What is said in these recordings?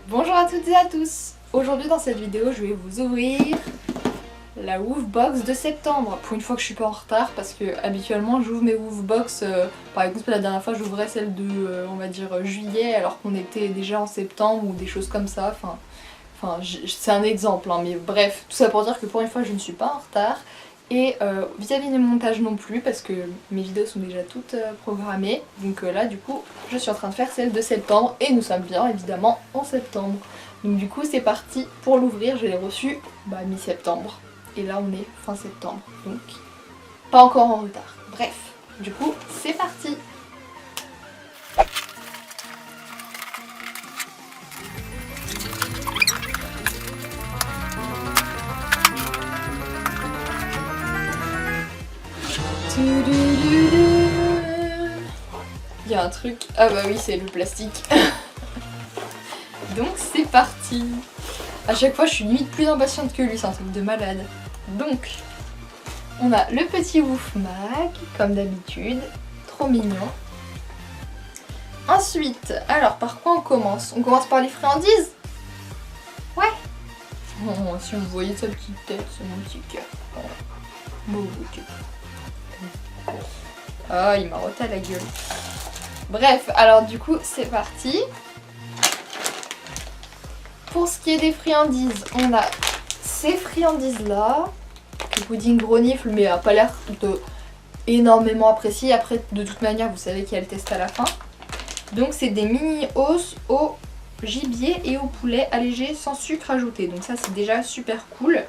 Bonjour à toutes et à tous. Aujourd'hui dans cette vidéo je vais vous ouvrir la Woofbox de septembre. Pour une fois que je suis pas en retard parce que habituellement j'ouvre mes Woofbox, par exemple la dernière fois j'ouvrais celle de on va dire juillet alors qu'on était déjà en septembre ou des choses comme ça. C'est un exemple hein, mais bref, tout ça pour dire que pour une fois je ne suis pas en retard. Et vis-à-vis des montages non plus parce que mes vidéos sont déjà toutes programmées. Donc là du coup je suis en train de faire celle de septembre et nous sommes bien évidemment en septembre. Donc du coup c'est parti pour l'ouvrir, je l'ai reçu mi-septembre. Et là on est fin septembre donc pas encore en retard. Bref, du coup c'est parti. Il y a un truc, ah bah oui c'est le plastique. Donc c'est parti. À chaque fois je suis limite plus impatiente que lui, c'est un truc de malade. Donc on a le petit Woofmag comme d'habitude, trop mignon. Ensuite, alors par quoi on commence? On commence par les friandises? Ouais. Oh, si vous voyez sa petite tête, c'est mon petit cœur. Oh, oh, il m'a roté à la gueule. Bref, alors du coup c'est parti. Pour ce qui est des friandises, on a ces friandises là. Le pudding gronifle mais a pas l'air de énormément apprécié. Après de toute manière vous savez qu'il y a le test à la fin. Donc c'est des mini os au gibier et au poulet allégé sans sucre ajouté. Donc ça c'est déjà super cool.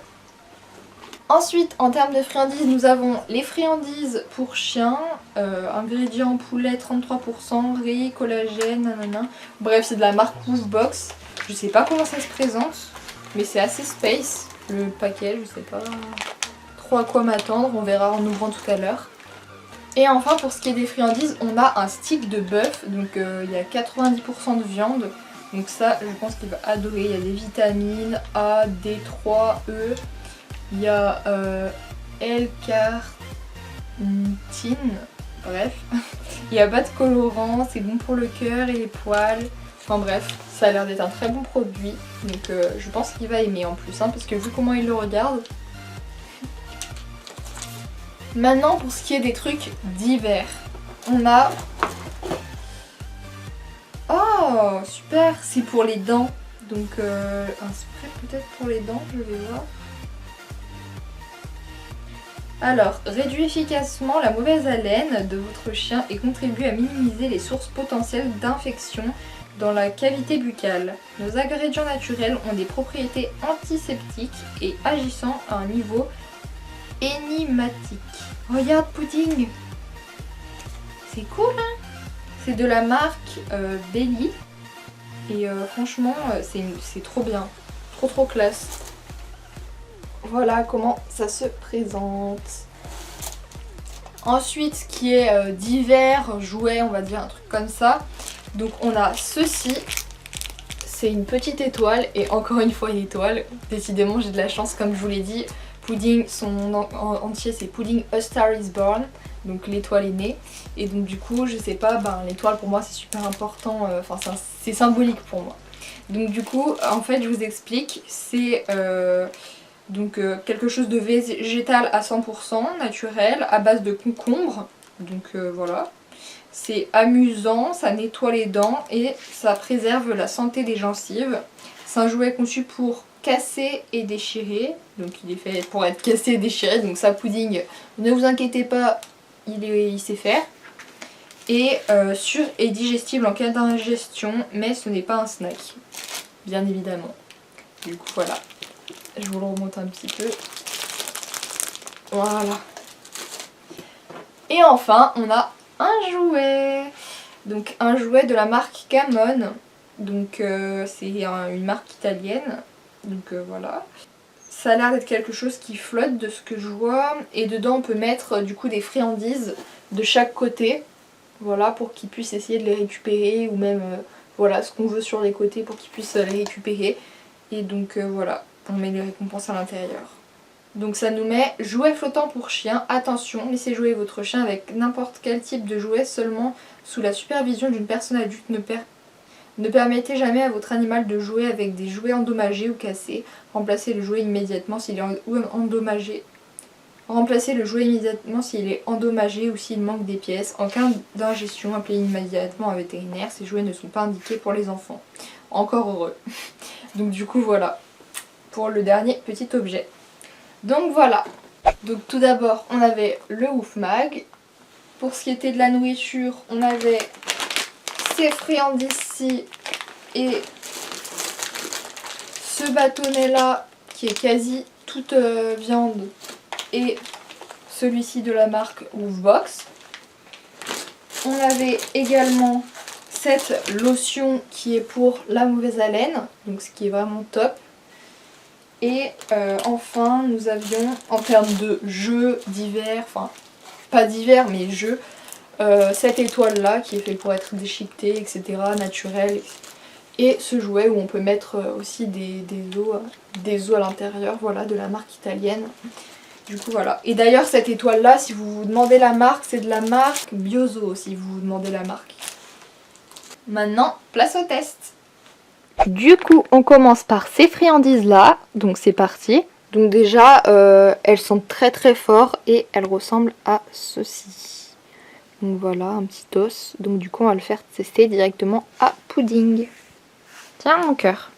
Ensuite en termes de friandises nous avons les friandises pour chiens. Ingrédients poulet 33%, riz, collagène, nanana. Bref c'est de la marque Woofbox. Je sais pas comment ça se présente mais c'est assez space le paquet, je sais pas trop à quoi m'attendre, on verra en ouvrant tout à l'heure. Et enfin pour ce qui est des friandises, on a un stick de bœuf, donc il y a 90% de viande, donc ça je pense qu'il va adorer. Il y a des vitamines A, D3, E, il y a L-carnitine, bref, il n'y a pas de colorant, c'est bon pour le cœur et les poils, enfin bref, ça a l'air d'être un très bon produit, donc je pense qu'il va aimer en plus, hein, parce que vu comment il le regarde. Maintenant pour ce qui est des trucs d'hiver, on a... Oh super, c'est pour les dents, donc un spray peut-être pour les dents, je vais voir. Alors, réduit efficacement la mauvaise haleine de votre chien et contribue à minimiser les sources potentielles d'infection dans la cavité buccale. Nos ingrédients naturels ont des propriétés antiseptiques et agissant à un niveau énigmatique. Regarde pudding, c'est cool hein. C'est de la marque Belly et franchement c'est trop bien, trop classe. Voilà comment ça se présente. Ensuite ce qui est divers, jouets on va dire un truc comme ça. Donc on a ceci, c'est une petite étoile et encore une fois une étoile. Décidément j'ai de la chance comme je vous l'ai dit. Pudding, son nom entier c'est Pudding A Star Is Born, donc l'étoile est née. Et donc du coup je sais pas, l'étoile pour moi c'est super important, c'est symbolique pour moi. Donc du coup en fait je vous explique, c'est quelque chose de végétal à 100% naturel à base de concombre, donc voilà. C'est amusant, ça nettoie les dents et ça préserve la santé des gencives. C'est un jouet conçu pour casser et déchirer, donc il est fait pour être cassé et déchiré, donc ça pudding, ne vous inquiétez pas, il sait faire. Et sûr et digestible en cas d'ingestion, mais ce n'est pas un snack, bien évidemment. Du coup voilà, je vous le remonte un petit peu. Voilà. Et enfin on a un jouet, donc un jouet de la marque Camon, donc c'est une marque italienne, donc voilà. Ça a l'air d'être quelque chose qui flotte de ce que je vois, et dedans on peut mettre du coup des friandises de chaque côté, voilà, pour qu'ils puissent essayer de les récupérer, ou même voilà ce qu'on veut sur les côtés pour qu'ils puissent les récupérer, et donc voilà, on met les récompenses à l'intérieur. Donc ça nous met jouet flottant pour chien. Attention, laissez jouer votre chien avec n'importe quel type de jouet seulement sous la supervision d'une personne adulte. Ne permettez jamais à votre animal de jouer avec des jouets endommagés ou cassés. Remplacez le jouet immédiatement s'il est endommagé. Remplacez le jouet immédiatement s'il est endommagé ou s'il manque des pièces. En cas d'ingestion, appelez immédiatement un vétérinaire. Ces jouets ne sont pas indiqués pour les enfants. Encore heureux. Donc du coup voilà, pour le dernier petit objet. Donc voilà. Donc tout d'abord, on avait le Wouf Mag. Pour ce qui était de la nourriture, on avait ces friandises-ci et ce bâtonnet là qui est quasi toute viande et celui-ci de la marque Woofbox. On avait également cette lotion qui est pour la mauvaise haleine, donc ce qui est vraiment top. Et enfin nous avions en termes de jeux divers, enfin pas divers mais jeux, cette étoile là qui est fait pour être déchiquetée, etc., naturelle. Et ce jouet où on peut mettre aussi des os à l'intérieur, voilà, de la marque italienne. Du coup voilà. Et d'ailleurs cette étoile là, si vous vous demandez la marque, c'est de la marque Biozo si vous vous demandez la marque. Maintenant, place au test. Du coup, on commence par ces friandises là, donc c'est parti. Donc déjà, elles sentent très très fort et elles ressemblent à ceci. Donc voilà, un petit os. Donc du coup, on va le faire tester directement à Pudding. Tiens mon cœur.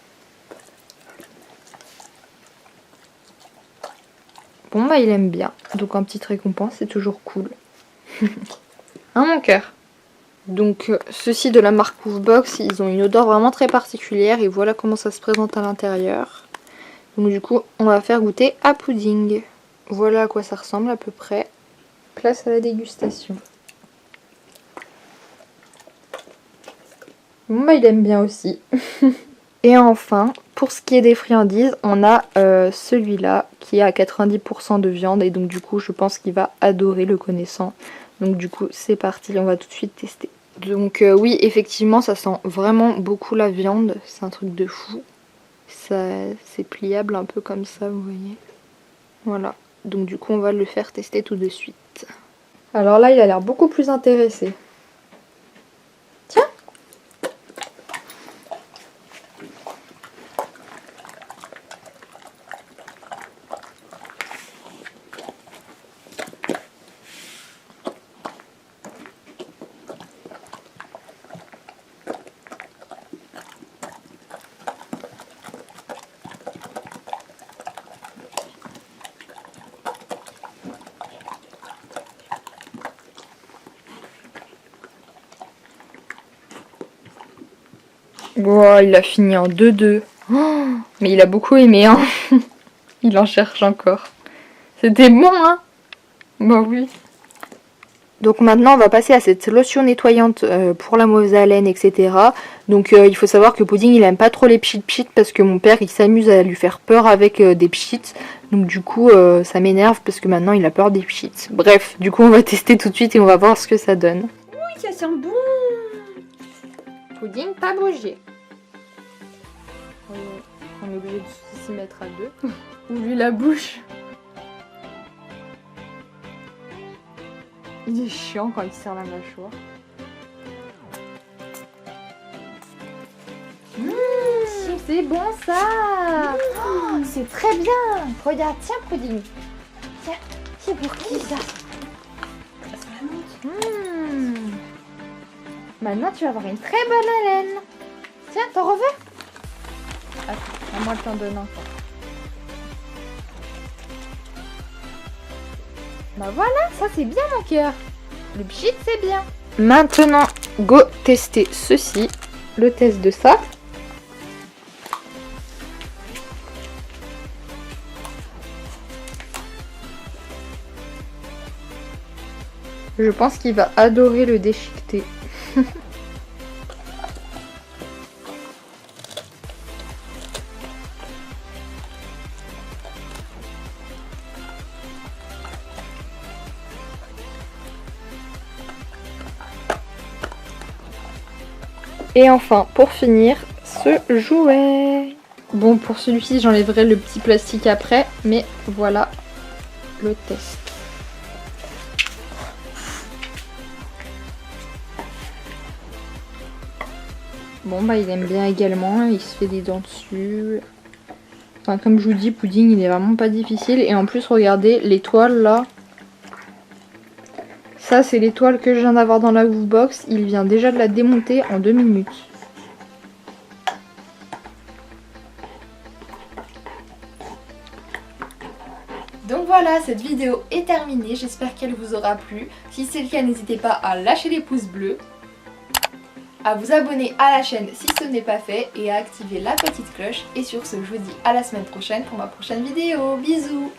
Bon bah il aime bien, donc un petit récompense, c'est toujours cool. Hein mon cœur. Donc ceux-ci de la marque Woofbox, ils ont une odeur vraiment très particulière et voilà comment ça se présente à l'intérieur. Donc du coup on va faire goûter à Pudding. Voilà à quoi ça ressemble à peu près. Place à la dégustation. Bon bah il aime bien aussi. Et enfin, pour ce qui est des friandises, on a celui-là qui est à 90% de viande et donc du coup je pense qu'il va adorer le connaissant. Donc du coup c'est parti, on va tout de suite tester. Donc oui, effectivement ça sent vraiment beaucoup la viande, c'est un truc de fou. C'est pliable un peu comme ça, vous voyez. Voilà, donc du coup on va le faire tester tout de suite. Alors là il a l'air beaucoup plus intéressé. Tiens! Wow, il a fini en 2-2. Oh, mais il a beaucoup aimé, hein. Il en cherche encore. C'était bon, hein? Bah oui. Donc maintenant, on va passer à cette lotion nettoyante pour la mauvaise haleine, etc. Donc il faut savoir que Pudding, il aime pas trop les pchit parce que mon père, il s'amuse à lui faire peur avec des pchits. Donc du coup, ça m'énerve parce que maintenant, il a peur des pchits. Bref, du coup, on va tester tout de suite et on va voir ce que ça donne. Oui, ça sent bon. Pudding, pas bouger. On est obligé de s'y mettre à deux. Ou lui la bouche. Il est chiant quand il serre la mâchoire. C'est bon ça. Oh, c'est très bien. Regarde, tiens Pudding. Tiens, c'est pour qui ça? Maintenant tu vas avoir une très bonne haleine. Tiens, t'en reveux? Attends, moi je t'en donne encore. Bah voilà, ça c'est bien mon cœur. Le pchit c'est bien. Maintenant, go tester ceci. Le test de ça. Je pense qu'il va adorer le déchiqueter. Et enfin, pour finir, ce jouet. Bon, pour celui-ci, j'enlèverai le petit plastique après, mais voilà le test. Bon bah il aime bien également, il se fait des dents dessus. Enfin comme je vous dis, Pudding il est vraiment pas difficile. Et en plus regardez l'étoile là. Ça c'est l'étoile que je viens d'avoir dans la Woofbox. Il vient déjà de la démonter en 2 minutes. Donc voilà, cette vidéo est terminée, j'espère qu'elle vous aura plu. Si c'est le cas, n'hésitez pas à lâcher les pouces bleus, à vous abonner à la chaîne si ce n'est pas fait et à activer la petite cloche. Et sur ce, je vous dis à la semaine prochaine pour ma prochaine vidéo. Bisous!